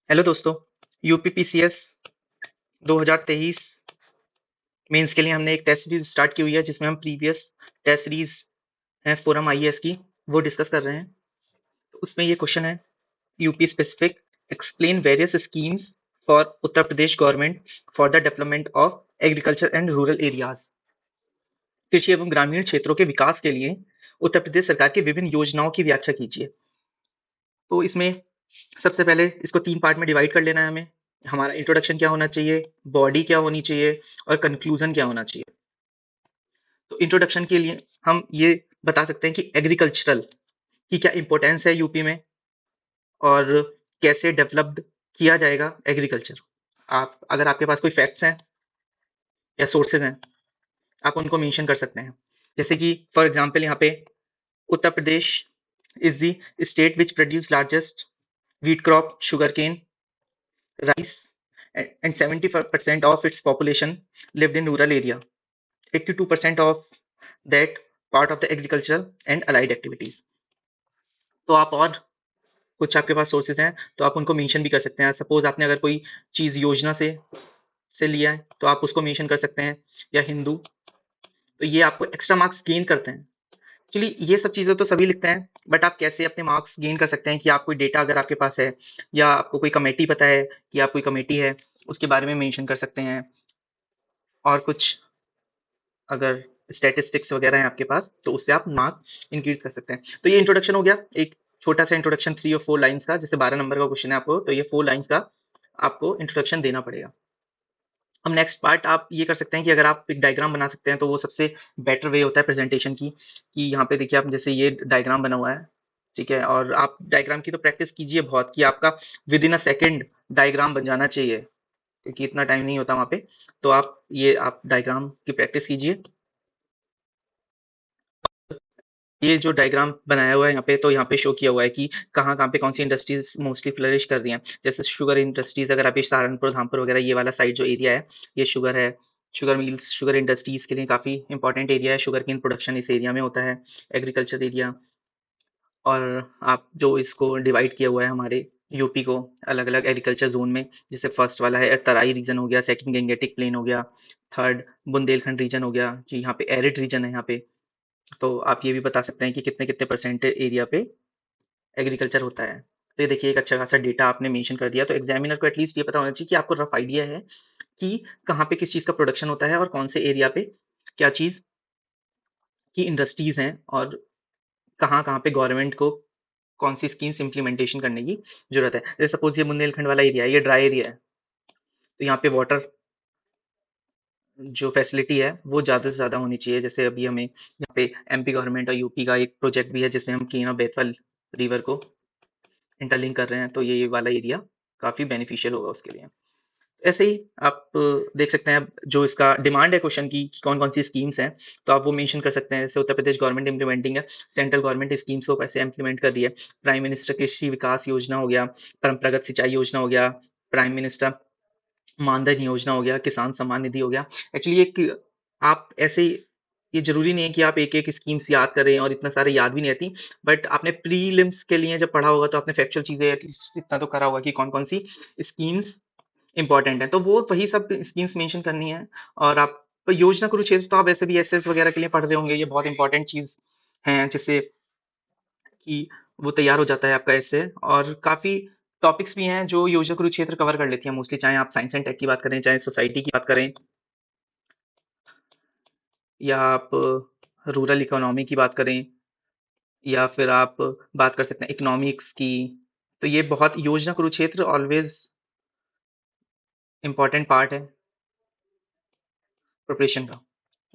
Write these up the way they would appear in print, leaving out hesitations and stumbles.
Hello दोस्तों। UPPCS 2023 mains के लिए हमने एक टेस्ट सीरीज स्टार्ट की हुई है जिसमें हम प्रीवियस टेस्ट सीरीज है फोरम आईएएस की वो डिस्कस कर रहे हैं। तो उसमें ये क्वेश्चन है UP specific, explain various schemes for Uttar Pradesh government for the development of agriculture and rural areas. कृषि एवं ग्रामीण क्षेत्रों के विकास के लिए उत्तर प्रदेश सरकार की विभिन्न योजनाओं की व्याख्या कीजिए। तो इसमें सबसे पहले इसको 3 पार्ट में डिवाइड कर लेना है हमें। हमारा इंट्रोडक्शन क्या होना चाहिए, बॉडी क्या होनी चाहिए और कंक्लूजन क्या होना चाहिए। तो इंट्रोडक्शन के लिए हम ये बता सकते हैं कि एग्रीकल्चरल की क्या इंपॉर्टेंस है यूपी में और कैसे डेवलप्ड किया जाएगा एग्रीकल्चर। आप अगर आपके पास कोई फैक्ट्स हैं या सोर्सेज हैं, आप उनको मेंशन कर सकते हैं। जैसे कि फॉर एग्जांपल यहाँ पे Uttar Pradesh is the state which produce largest wheat crop, sugarcane, rice, and 70% of its population lived in rural area. 82% of that part of the agricultural and allied activities. तो आप और कुछ आपके पास सोर्सेज हैं तो आप उनको मेंशन भी कर सकते हैं। सपोज आपने अगर कोई चीज योजना से लिया है तो आप उसको मेंशन कर सकते हैं, या हिंदू। तो ये आपको एक्स्ट्रा मार्क्स गेन करते हैं। एक्चुअली ये सब चीजें तो सभी लिखते हैं, बट आप कैसे अपने मार्क्स गेन कर सकते हैं कि आप कोई डेटा अगर आपके पास है या आपको कोई कमेटी पता है कि आप कोई कमेटी है, उसके बारे में मेंशन कर सकते हैं। और कुछ अगर स्टैटिस्टिक्स वगैरह है आपके पास तो उससे आप मार्क इंक्रीज कर सकते हैं। तो ये इंट्रोडक्शन हो गया, एक छोटा सा इंट्रोडक्शन 3 और 4 लाइन्स का। जैसे 12 नंबर का क्वेश्चन है आपको, तो ये 4 लाइन्स का आपको इंट्रोडक्शन देना पड़ेगा। अब नेक्स्ट पार्ट आप ये कर सकते हैं कि अगर आप एक डायग्राम बना सकते हैं तो वो सबसे बेटर वे होता है प्रेजेंटेशन की। कि यहाँ पे देखिए आप, जैसे ये डायग्राम बना हुआ है, ठीक है, और आप डायग्राम की तो प्रैक्टिस कीजिए बहुत, कि आपका with in a second diagram बन जाना चाहिए, क्योंकि इतना टाइम नहीं होता वहाँ पे। तो आप डायग्राम की प्रैक्टिस कीजिए। ये जो डायग्राम बनाया हुआ है यहाँ पे, तो यहाँ पे शो किया हुआ है कि कहाँ कहाँ पे कौन सी इंडस्ट्रीज मोस्टली फ्लरिश कर रही हैं। जैसे शुगर इंडस्ट्रीज, अगर आप ये सहारनपुर, धामपुर वगैरह ये वाला साइड जो एरिया है, ये शुगर है। शुगर मिल्स, शुगर इंडस्ट्रीज के लिए काफी इंपॉर्टेंट एरिया है। शुगर केन प्रोडक्शन इस एरिया में होता है, एग्रीकल्चर एरिया। और आप जो इसको डिवाइड किया हुआ है हमारे यूपी को अलग अलग एग्रीकल्चर जोन में, जैसे फर्स्ट वाला है तराई रीजन हो गया, सेकंड गंगेटिक प्लेन हो गया, थर्ड बुंदेलखंड रीजन हो गया, कि यहाँ पे एरिड रीजन है यहाँ पे। तो आप ये भी बता सकते हैं कि कितने कितने परसेंट एरिया पे एग्रीकल्चर होता है। तो ये देखिए एक अच्छा खासा डेटा आपने मेंशन कर दिया। तो एग्जामिनर को एटलीस्ट ये पता होना चाहिए कि आपको रफ आइडिया है कि कहाँ पे किस चीज़ का प्रोडक्शन होता है और कौन से एरिया पे क्या चीज़ की इंडस्ट्रीज हैं, और कहाँ कहाँ पे गवर्नमेंट को कौन सी स्कीम्स इम्प्लीमेंटेशन करने की जरूरत है। जैसे सपोज ये बुंदेलखंड वाला एरिया है, ये ड्राई एरिया है, तो यहाँ पे वाटर जो फैसिलिटी है वो ज़्यादा से ज़्यादा होनी चाहिए। जैसे अभी हमें यहाँ पे एमपी गवर्नमेंट और यूपी का एक प्रोजेक्ट भी है जिसमें हम कीना बेतवा रिवर को इंटरलिंक कर रहे हैं, तो ये वाला एरिया काफ़ी बेनिफिशियल होगा उसके लिए। ऐसे ही आप देख सकते हैं, अब जो इसका डिमांड है क्वेश्चन की कि कौन कौन सी स्कीम्स हैं, तो आप वो मेंशन कर सकते हैं। जैसे उत्तर प्रदेश गवर्नमेंट इंप्लीमेंटिंग है, सेंट्रल गवर्नमेंट स्कीम्स को कैसे इंप्लीमेंट कर रही है। प्राइम मिनिस्टर कृषि विकास योजना हो गया, परंपरागत सिंचाई योजना हो गया, प्राइम मिनिस्टर मानधन योजना हो गया, किसान सम्मान निधि हो गया। एक्चुअली एक आप ऐसे ये जरूरी नहीं है कि आप एक एक स्कीम्स याद करें, और इतना सारे याद भी नहीं रहती। बट आपने प्रीलिम्स के लिए जब पढ़ा होगा तो आपने फैक्चुअल चीजें एटलीस्ट इतना तो करा होगा कि कौन कौन सी स्कीम्स इंपॉर्टेंट है, तो वो वही सब स्कीम्स मेंशन करनी है। और आप योजना कुरुक्षेत्र तो आप वैसे भी एसएस वगैरह के लिए पढ़ रहे होंगे, ये बहुत इंपॉर्टेंट चीज है, जिससे कि वो तैयार हो जाता है आपका ऐसे। और काफी टॉपिक्स भी हैं जो योजना कुरुक्षेत्र कवर कर लेती है मोस्टली, चाहे आप साइंस एंड टेक की बात करें, चाहे सोसाइटी की बात करें, या आप रूरल इकोनॉमी की बात करें, या फिर आप बात कर सकते हैं इकोनॉमिक्स की। तो ये बहुत योजना कुरुक्षेत्र ऑलवेज इंपॉर्टेंट पार्ट है प्रिपरेशन का।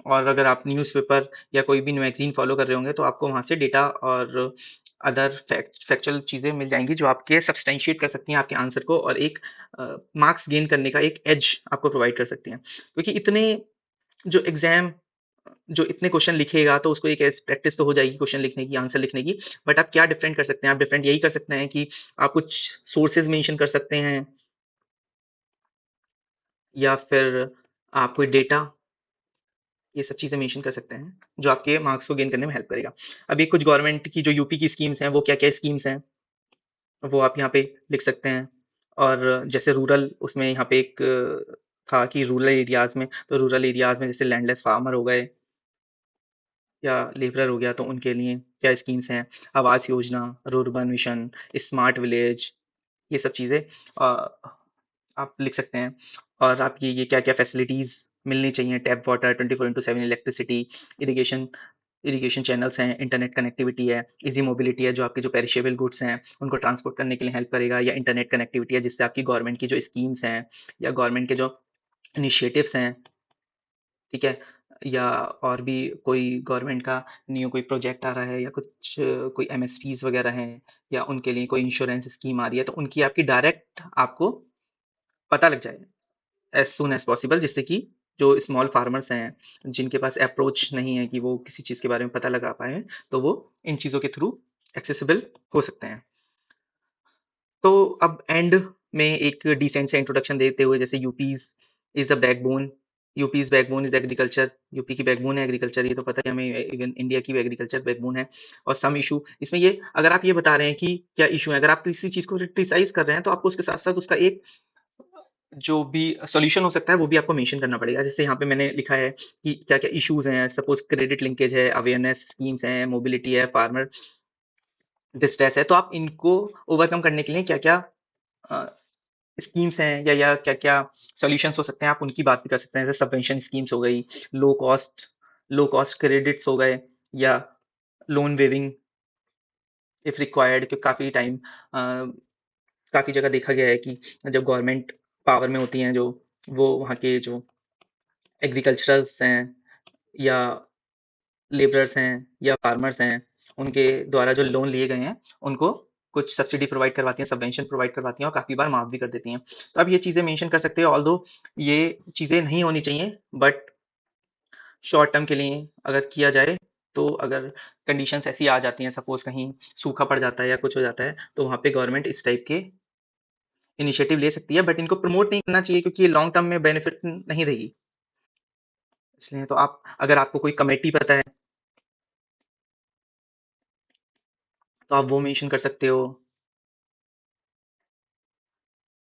और अगर आप न्यूज़पेपर या कोई भी मैगजीन फॉलो कर रहे होंगे तो आपको वहाँ से डेटा और अदर फैक्चुअल चीज़ें मिल जाएंगी जो आपके सब्सटेंशिएट कर सकती हैं आपके आंसर को, और एक मार्क्स गेन करने का एक एज आपको प्रोवाइड कर सकती हैं। क्योंकि इतने जो एग्जाम जो इतने क्वेश्चन लिखेगा तो उसको एक प्रैक्टिस तो हो जाएगी क्वेश्चन लिखने की, आंसर लिखने की। बट आप क्या डिफरेंट कर सकते हैं, आप डिफरेंट यही कर सकते हैं कि आप कुछ सोर्सेज मेंशन कर सकते हैं, या फिर आप कोई डेटा, ये सब चीज़ें मेंशन कर सकते हैं जो आपके मार्क्स को गेन करने में हेल्प करेगा। अभी कुछ गवर्नमेंट की जो यूपी की स्कीम्स हैं वो क्या क्या स्कीम्स हैं वो आप यहाँ पे लिख सकते हैं। और जैसे रूरल उसमें यहाँ पे एक था कि रूरल एरियाज़ में, तो रूरल एरियाज़ में जैसे लैंडलेस फार्मर हो गए या लेबरर हो गया, तो उनके लिए क्या स्कीम्स हैं, Awas Yojana, rurban mission, smart village, ये सब चीज़ें आप लिख सकते हैं। और आप ये क्या-क्या फैसिलिटीज़ मिलनी चाहिए, tap water, 24/7 electricity, irrigation irrigation channels हैं, इंटरनेट कनेक्टिविटी है, ईज़ी मोबिलिटी है जो आपके जो पेरिशेबल गुड्स हैं, उनको ट्रांसपोर्ट करने के लिए हेल्प करेगा, या इंटरनेट कनेक्टिविटी है जिससे आपकी गवर्नमेंट की जो स्कीम्स हैं या गवर्नमेंट के जो इनिशिएटिव्स हैं, ठीक है? या और भी कोई गवर्नमेंट का न्यू कोई प्रोजेक्ट आ रहा है, या कुछ कोई एमएसपीज़ वगैरह हैं, या उनके लिए कोई इंश्योरेंस स्कीम आ रही है, तो उनकी आपकी डायरेक्ट आपको पता लग जाए एज़ सून एज़ पॉसिबल, जिससे कि जो स्मॉल फार्मर्स हैं, जिनके पास अप्रोच नहीं है कि वो किसी चीज़ के बारे में पता लगा पाएँ, तो वो इन चीज़ों के थ्रू एक्सेसिबल हो सकते हैं। तो अब एंड में एक डिसेंट सा इंट्रोडक्शन देते हुए, जैसे UP's is the backbone, UP's backbone is agriculture, UP की बैकबोन है एग्रीकल्चर, ये तो पता है हमें, इवन इंडिया की भी एग्रीकल्चर बैकबोन है। और सम इश्यू इसमें ये, अगर आप ये बता रहे हैं कि क्या इश्यू है, अगर आप किसी चीज़ को क्रिटिसाइज़ कर रहे हैं, तो आपको उसके साथ-साथ उसका एक जो भी सॉल्यूशन हो सकता है, वो भी आपको मेंशन करना पड़ेगा। जैसे यहाँ पे मैंने लिखा है कि क्या-क्या इश्यूज़ हैं, सपोज़ क्रेडिट लिंकेज है, अवेयरनेस स्कीम्स हैं, मोबिलिटी है, फार्मर डिस्ट्रेस है, तो आप इनको ओवरकम करने के लिए क्या-क्या अ, स्कीम्स हैं, या क्या-क्या सॉल्यूशंस हो सकते हैं, आप उनकी बात भी कर सकते हैं। जैसे सबवेंशन स्कीम्स हो गई, low cost low cost credits हो गए, या लोन वेविंग इफ रिक्वायर्ड, कि काफ़ी जगह देखा गया है कि जब गवर्नमेंट पावर में होती हैं, जो वो वहाँ के जो एग्रीकल्चरल्स हैं, या लेबरर्स हैं, या फार्मर्स हैं, उनके द्वारा जो लोन लिए गए हैं, उनको कुछ सब्सिडी प्रोवाइड करवाती हैं, सबवेंशन प्रोवाइड करवाती हैं, और काफ़ी बार माफ़ भी कर देती हैं। तो आप ये चीज़ें मेंशन कर सकते हैं, ऑल्दो ये चीज़ें नहीं होनी चाहिए, बट शॉर्ट टर्म के लिए अगर किया जाए, तो अगर कंडीशंस ऐसी आ जाती हैं, सपोज़ कहीं सूखा पड़ जाता है या कुछ हो जाता है, तो वहाँ पे गवर्नमेंट इस टाइप के इनिशिएटिव ले सकती है, बट इनको प्रमोट नहीं करना चाहिए, क्योंकि ये लॉन्ग टर्म में बेनिफिट नहीं देगी। इसलिए तो आप, अगर आपको कोई कमेटी पता है, तो आप वो मेंशन कर सकते हो।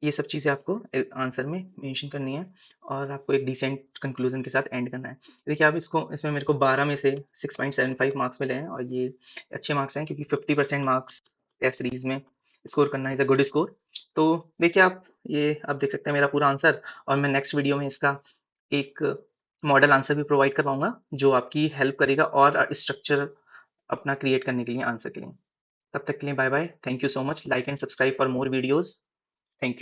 ये सब चीज़ें आपको आंसर में मेंशन करनी है, और आपको एक डिसेंट कंक्लूजन के साथ एंड करना है। देखिए, आप इसको, इसमें मेरे को 12 में से 6.75 मार्क्स मिले हैं, और ये अच्छे मार्क्स हैं, क्योंकि 50% मार्क्स टेस्ट सीरीज में स्कोर करना इज़ अ गुड स्कोर। तो देखिए, आप ये आप देख सकते हैं मेरा पूरा आंसर, और मैं नेक्स्ट वीडियो में इसका एक मॉडल आंसर भी प्रोवाइड करवाऊंगा, जो आपकी हेल्प करेगा और स्ट्रक्चर अपना क्रिएट करने के लिए आंसर के लिए। तब तक के लिए bye bye, thank you so much, like and subscribe for more videos, thank you.